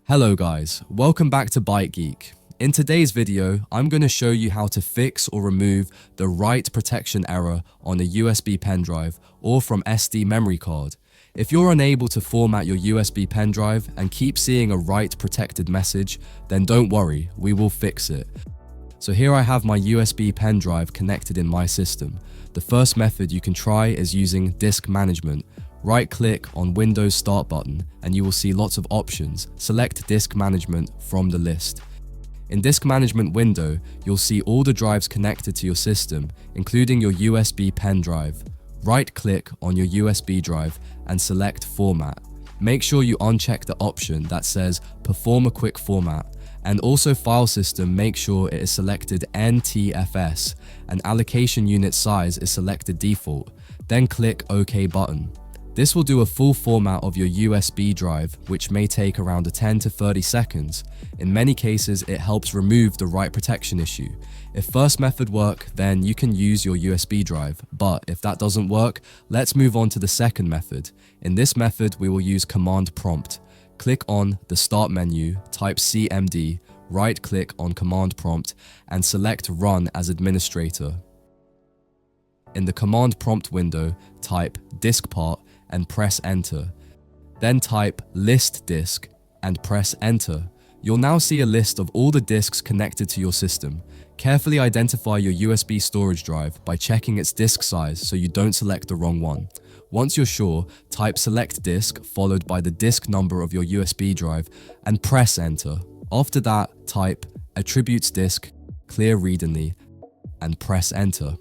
Hello guys, welcome back to Byte Geek. In today's video, I'm going to show you how to fix or remove the write protection error on a USB pen drive or from SD memory card. If you're unable to format your USB pen drive and keep seeing a write protected message, then don't worry, we will fix it. So here I have my USB pen drive connected in my system. The first method you can try is using disk management. Right-click on Windows Start button and you will see lots of options. Select Disk Management from the list. In Disk Management window, you'll see all the drives connected to your system, including your USB pen drive. Right-click on your USB drive and select Format. Make sure you uncheck the option that says Perform a Quick Format, and also File System, make sure it is selected ntfs and Allocation Unit Size is selected Default. Then click OK button. This will do a full format of your USB drive, which may take around 10 to 30 seconds. In many cases, it helps remove the write protection issue. If first method work, then you can use your USB drive. But if that doesn't work, let's move on to the second method. In this method, we will use command prompt. Click on the start menu, type CMD, right-click on command prompt, and select Run as administrator. In the command prompt window, type Diskpart and press enter. Then type list disk and press enter. You'll now see a list of all the disks connected to your system. Carefully identify your USB storage drive by checking its disk size so you don't select the wrong one. Once you're sure, type select disk followed by the disk number of your USB drive and press enter. After that, type attributes disk, clear readonly, and press enter.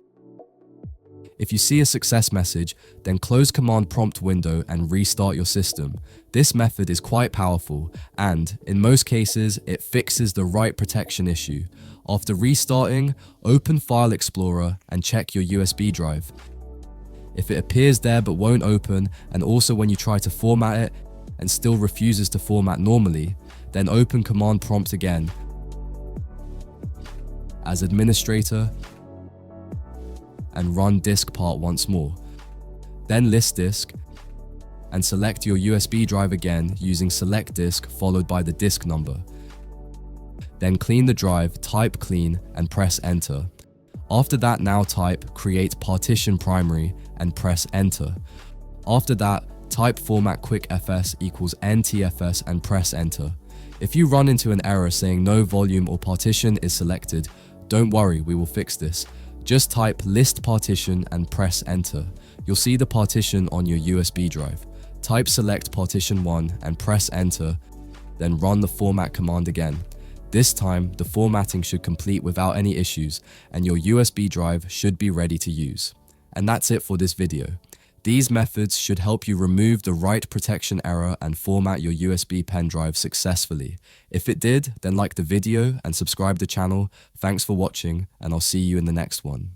If you see a success message, then close command prompt window and restart your system. This method is quite powerful and, in most cases, it fixes the write protection issue. After restarting, open File Explorer and check your USB drive. If it appears there but won't open, and also when you try to format it and still refuses to format normally, then open command prompt again as administrator and run Diskpart once more. Then list disk and select your USB drive again using select disk followed by the disk number. Then clean the drive, type clean and press enter. After that, now type create partition primary and press enter. After that, type format quick fs equals ntfs and press enter. If you run into an error saying no volume or partition is selected, don't worry, we will fix this. Just type list partition and press enter. You'll see the partition on your USB drive. Type select partition 1 and press enter, then run the format command again. This time, the formatting should complete without any issues and your USB drive should be ready to use. And that's it for this video. These methods should help you remove the write protection error and format your USB pen drive successfully. If it did, then like the video and subscribe the channel. Thanks for watching, and I'll see you in the next one.